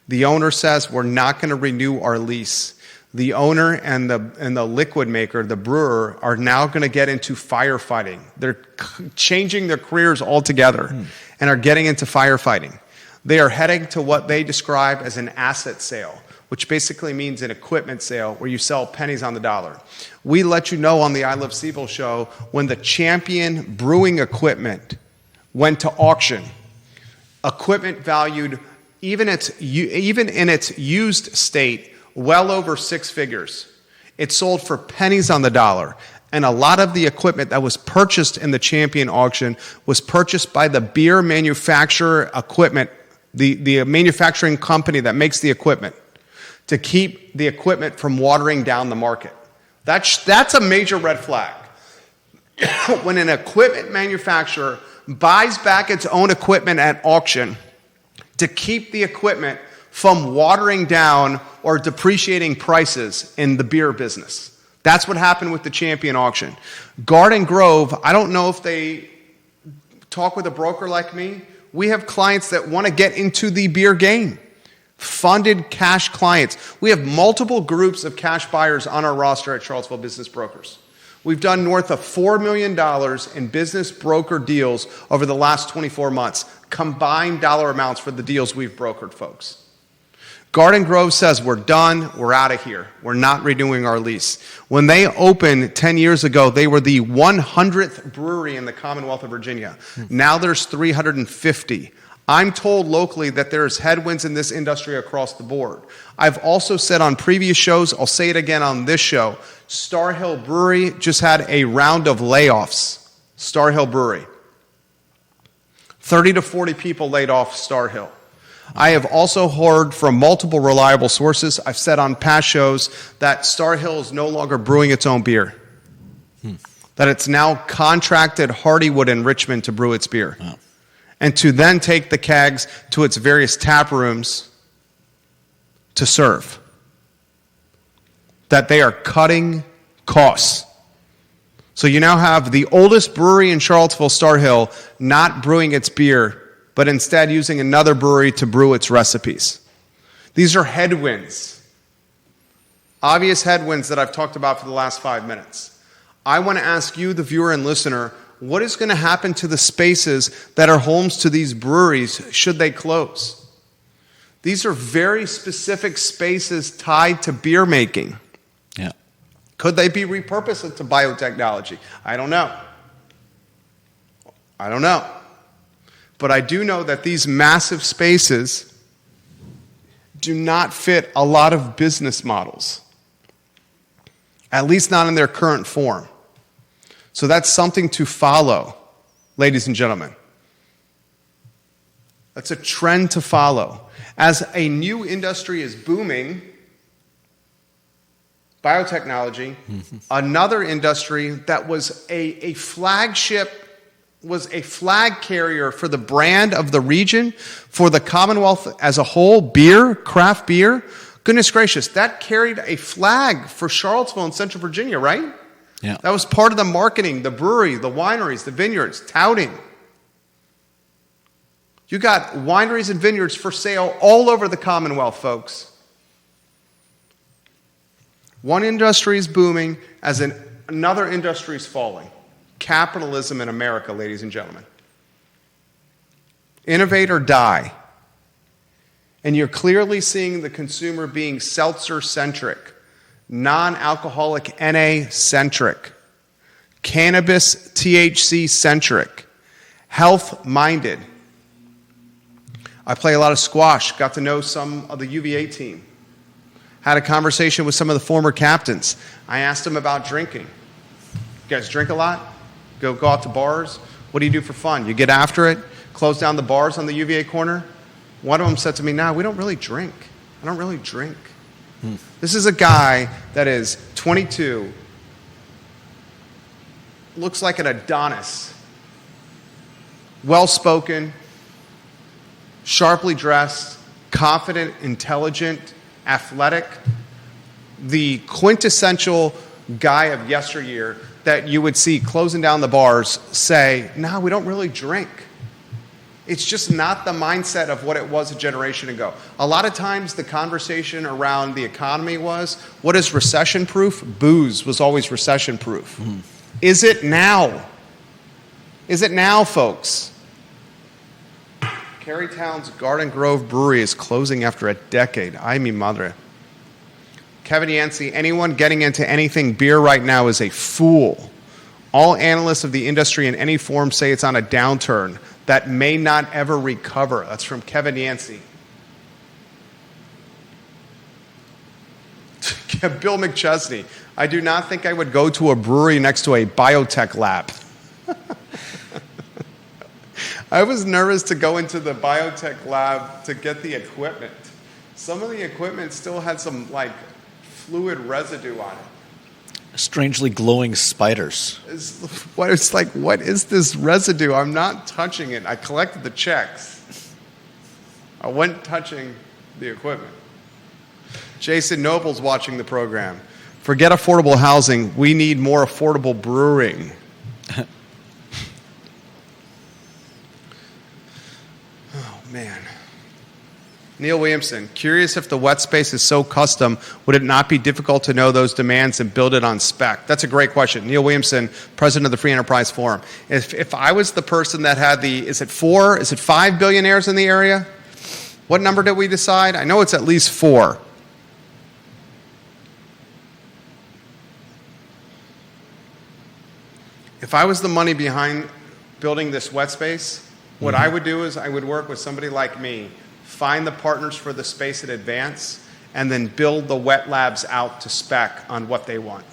The owner says, we're not going to renew our lease. The owner and the liquid maker, the brewer, are now going to get into firefighting. They're changing their careers altogether and are getting into firefighting. They are heading to what they describe as an asset sale, which basically means an equipment sale where you sell pennies on the dollar. We let you know on the I Love CVille show when the Champion brewing equipment went to auction. Equipment valued, even in its used state, well over 6 figures. It sold for pennies on the dollar. And a lot of the equipment that was purchased in the Champion auction was purchased by the beer manufacturer equipment, the manufacturing company that makes the equipment, to keep the equipment from watering down the market. That's a major red flag. When an equipment manufacturer buys back its own equipment at auction to keep the equipment from watering down or depreciating prices in the beer business. That's what happened with the Champion auction. Garden Grove, I don't know if they talk with a broker like me. We have clients that want to get into the beer game. Funded cash clients. We have multiple groups of cash buyers on our roster at Charlottesville Business Brokers. We've done north of $4 million in business broker deals over the last 24 months. Combined dollar amounts for the deals we've brokered, folks. Garden Grove says, we're done, we're out of here. We're not renewing our lease. When they opened 10 years ago, they were the 100th brewery in the Commonwealth of Virginia. Now there's 350. I'm told locally that there's headwinds in this industry across the board. I've also said on previous shows, I'll say it again on this show, Star Hill Brewery just had a round of layoffs. Star Hill Brewery. 30 to 40 people laid off Star Hill. I have also heard from multiple reliable sources, I've said on past shows, that Star Hill is no longer brewing its own beer. That it's now contracted Hardywood in Richmond to brew its beer. Wow. And to then take the kegs to its various tap rooms to serve. That they are cutting costs. So you now have the oldest brewery in Charlottesville, Star Hill, not brewing its beer, but instead using another brewery to brew its recipes. These are headwinds. Obvious headwinds that I've talked about for the last 5 minutes. I want to ask you, the viewer and listener, what is going to happen to the spaces that are homes to these breweries should they close? These are very specific spaces tied to beer making. Yeah. Could they be repurposed into biotechnology? I don't know. But I do know that these massive spaces do not fit a lot of business models, at least not in their current form. So that's something to follow, ladies and gentlemen. That's a trend to follow. As a new industry is booming, biotechnology, another industry that was a flagship, was a flag carrier for the brand of the region, for the Commonwealth as a whole, beer, craft beer. Goodness gracious, that carried a flag for Charlottesville and Central Virginia, right? Yeah. That was part of the marketing, the brewery, the wineries, the vineyards, touting. You got wineries and vineyards for sale all over the Commonwealth, folks. One industry is booming as another industry is falling. Capitalism in America, ladies and gentlemen. Innovate or die. And you're clearly seeing the consumer being seltzer-centric, non-alcoholic NA-centric, cannabis THC-centric, health-minded. I play a lot of squash, got to know some of the UVA team. Had a conversation with some of the former captains. I asked them about drinking. You guys drink a lot? Go out to bars? What do you do for fun? You get after it? Close down the bars on the UVA corner? One of them said to me, "No, we don't really drink. I don't really drink." This is a guy that is 22, looks like an Adonis, well-spoken, sharply dressed, confident, intelligent, athletic, the quintessential guy of yesteryear that you would see closing down the bars say, "No, we don't really drink." It's just not the mindset of what it was a generation ago. A lot of times the conversation around the economy was, what is recession proof? Booze was always recession proof. Mm. Is it now? Is it now, folks? Carytown's Garden Grove Brewery is closing after a decade. Ay mi madre. Kevin Yancey, anyone getting into anything beer right now is a fool. All analysts of the industry in any form say it's on a downturn that may not ever recover. That's from Kevin Yancey. Bill McChesney, I do not think I would go to a brewery next to a biotech lab. I was nervous to go into the biotech lab to get the equipment. Some of the equipment still had some fluid residue on it. Strangely glowing spiders. It's like, what is this residue? I'm not touching it. I collected the checks. I wasn't touching the equipment. Jason Noble's watching the program. Forget affordable housing. We need more affordable brewing. Man. Neil Williamson, curious if the wet space is so custom, would it not be difficult to know those demands and build it on spec? That's a great question. Neil Williamson, president of the Free Enterprise Forum. If I was the person that had is it 5 billionaires in the area? What number did we decide? I know it's at least 4. If I was the money behind building this wet space, what I would do is I would work with somebody like me, find the partners for the space in advance, and then build the wet labs out to spec on what they want.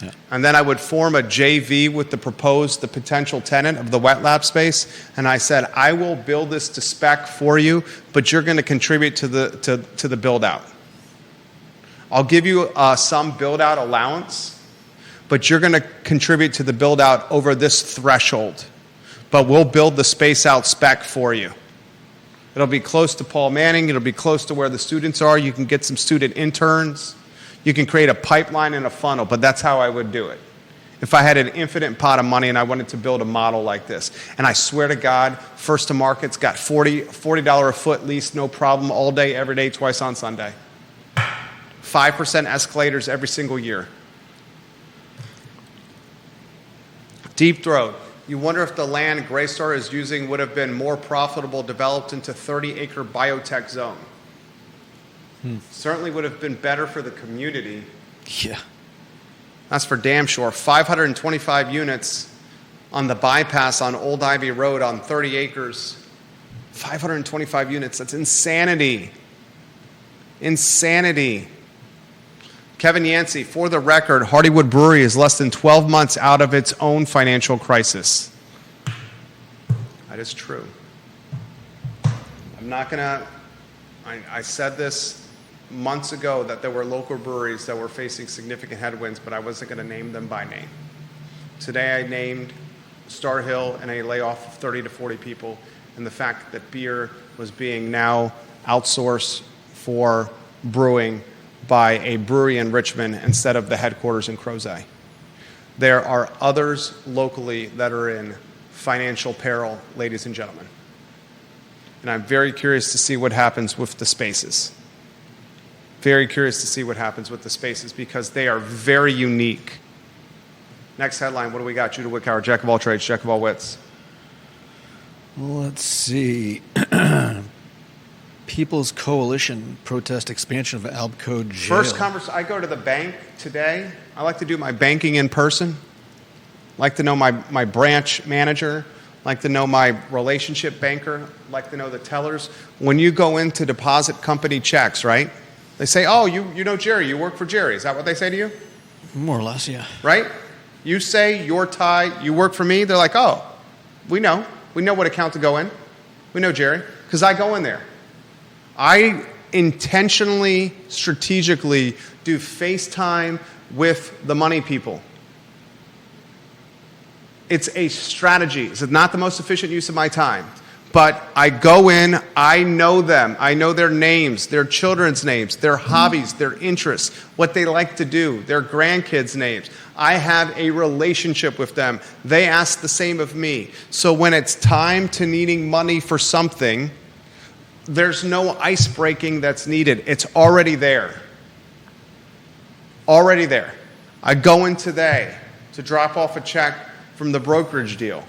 Yeah. And then I would form a JV with the potential tenant of the wet lab space, and I said, I will build this to spec for you, but you're going to contribute to the build out. I'll give you some build out allowance, but you're going to contribute to the build out over this threshold. But we'll build the space out spec for you. It'll be close to Paul Manning. It'll be close to where the students are. You can get some student interns. You can create a pipeline and a funnel, but that's how I would do it. If I had an infinite pot of money and I wanted to build a model like this. And I swear to God, First to Market's got $40 a foot lease, no problem, all day, every day, twice on Sunday. 5% escalators every single year. Deep Throat. You wonder if the land Graystar is using would have been more profitable developed into 30-acre biotech zone. Certainly would have been better for the community. Yeah. That's for damn sure. 525 units on the bypass on Old Ivy Road on 30 acres. 525 units. That's insanity. Insanity. Kevin Yancey, for the record, Hardywood Brewery is less than 12 months out of its own financial crisis. That is true. I'm not going to... I said this months ago that there were local breweries that were facing significant headwinds, but I wasn't going to name them by name. Today I named Star Hill and a layoff of 30 to 40 people, and the fact that beer was being now outsourced for brewing by a brewery in Richmond instead of the headquarters in Crozet. There are others locally that are in financial peril, ladies and gentlemen. And I'm very curious to see what happens with the spaces. Very curious to see what happens with the spaces because they are very unique. Next headline, what do we got? Judah Wickower, Jack of all trades, Jack of all wits. Let's see. People's Coalition protest expansion of AlbCo jail. First conversation, I go to the bank today. I like to do my banking in person. Like to know my branch manager. Like to know my relationship banker. Like to know the tellers. When you go in to deposit company checks, right? They say, oh, you know Jerry. You work for Jerry. Is that what they say to you? More or less, yeah. Right? You say you're Ty, you work for me. They're like, oh, we know. We know what account to go in. We know Jerry. Because I go in there. I intentionally, strategically do FaceTime with the money people. It's a strategy. It's not the most efficient use of my time. But I go in, I know them. I know their names, their children's names, their hobbies, their interests, what they like to do, their grandkids' names. I have a relationship with them. They ask the same of me. So when it's time to needing money for something, there's no ice breaking that's needed. It's already there. Already there. I go in today to drop off a check from the brokerage deal.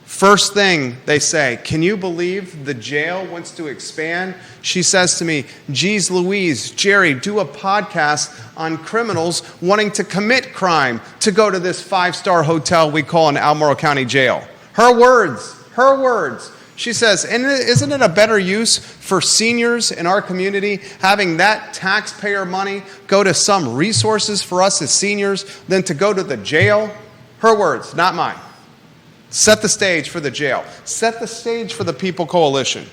First thing they say, can you believe the jail wants to expand? She says to me, geez Louise, Jerry, do a podcast on criminals wanting to commit crime to go to this 5-star hotel we call an Albemarle County jail. Her words, her words. She says, and isn't it a better use for seniors in our community having that taxpayer money go to some resources for us as seniors than to go to the jail? Her words, not mine. Set the stage for the jail. Set the stage for the People Coalition.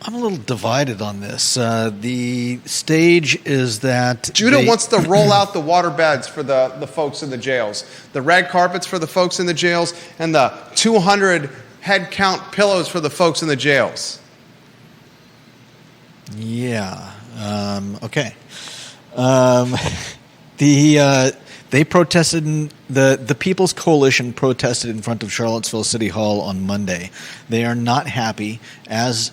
I'm a little divided on this. The stage is that Judah wants to roll out the water beds for the folks in the jails, the red carpets for the folks in the jails, and the 200 head count pillows for the folks in the jails. Yeah. Okay. They protested. The People's Coalition protested in front of Charlottesville City Hall on Monday. They are not happy, as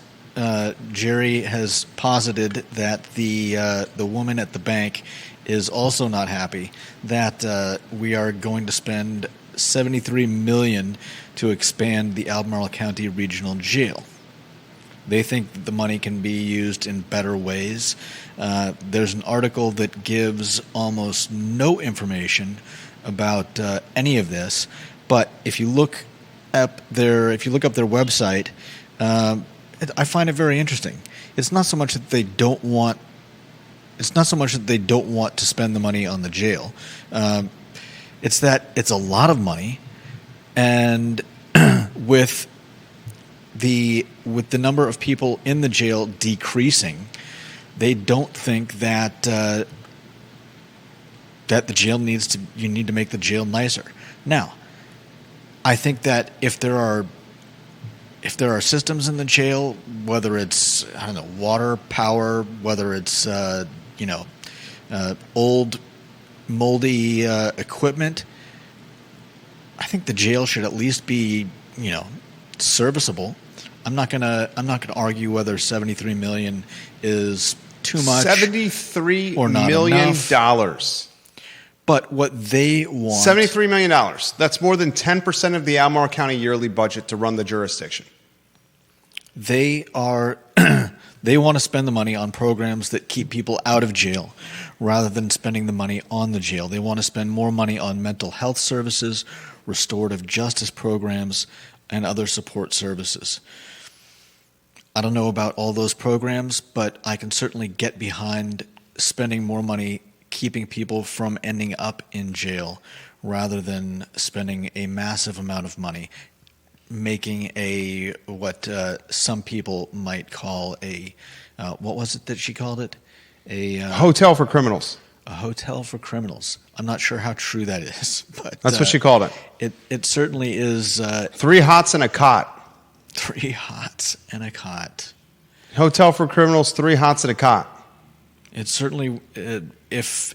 Jerry has posited that the woman at the bank is also not happy that we are going to spend $73 million to expand the Albemarle County Regional Jail. They think that the money can be used in better ways. There's an article that gives almost no information about any of this, but if you look up their website, I find it very interesting. It's not so much that they don't want. It's not so much that they don't want to spend the money on the jail. It's that it's a lot of money, and with the number of people in the jail decreasing, they don't think that that the jail you need to make the jail nicer. Now, I think that if there are systems in the jail, whether it's water, power, whether it's old moldy equipment, I think the jail should at least be serviceable. I'm not gonna argue whether $73 million is too much. $73 million dollars. But what they want, $73 million. That's more than 10% of the Albemarle County yearly budget to run the jurisdiction. They want to spend the money on programs that keep people out of jail rather than spending the money on the jail. They want to spend more money on mental health services, restorative justice programs, and other support services. I don't know about all those programs, but I can certainly get behind spending more money keeping people from ending up in jail rather than spending a massive amount of money making what some people might call what was it that she called it? A hotel for criminals. A hotel for criminals. I'm not sure how true that is, but that's what she called it. It certainly is. 3 hots and a cot. 3 hots and a cot. Hotel for criminals, 3 hots and a cot. It certainly, if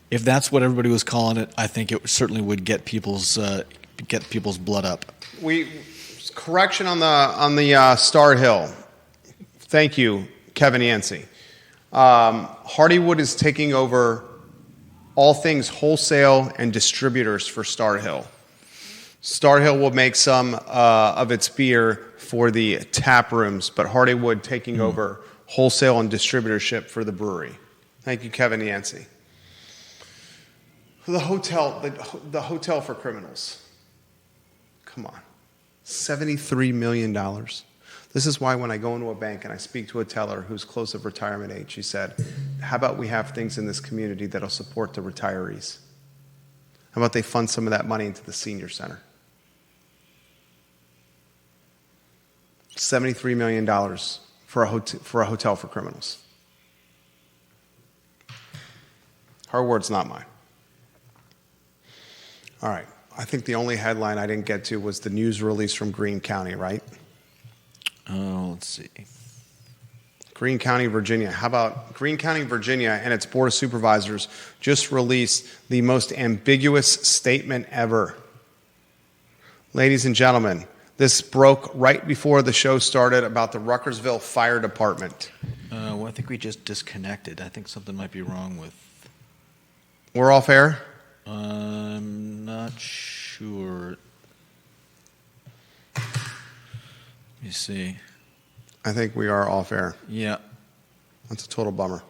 that's what everybody was calling it, I think it certainly would get people's blood up. Correction on the Star Hill. Thank you, Kevin Yancey. Hardywood is taking over all things wholesale and distributors for Star Hill. Star Hill will make some of its beer for the tap rooms, but Hardywood taking over wholesale and distributorship for the brewery. Thank you, Kevin Yancey. The hotel for criminals. Come on. $73 million. This is why when I go into a bank and I speak to a teller who's close of retirement age, she said, how about we have things in this community that'll support the retirees? How about they fund some of that money into the senior center? $73 million for a hotel for criminals. Her words, not mine. All right. I think the only headline I didn't get to was the news release from Greene County, right? Oh, let's see. Greene County, Virginia. How about Greene County, Virginia and its Board of Supervisors just released the most ambiguous statement ever. Ladies and gentlemen, this broke right before the show started about the Ruckersville Fire Department. Well, I think we just disconnected. I think something might be wrong with... We're off air? I'm not sure. Let me see. I think we are off air. Yeah. That's a total bummer.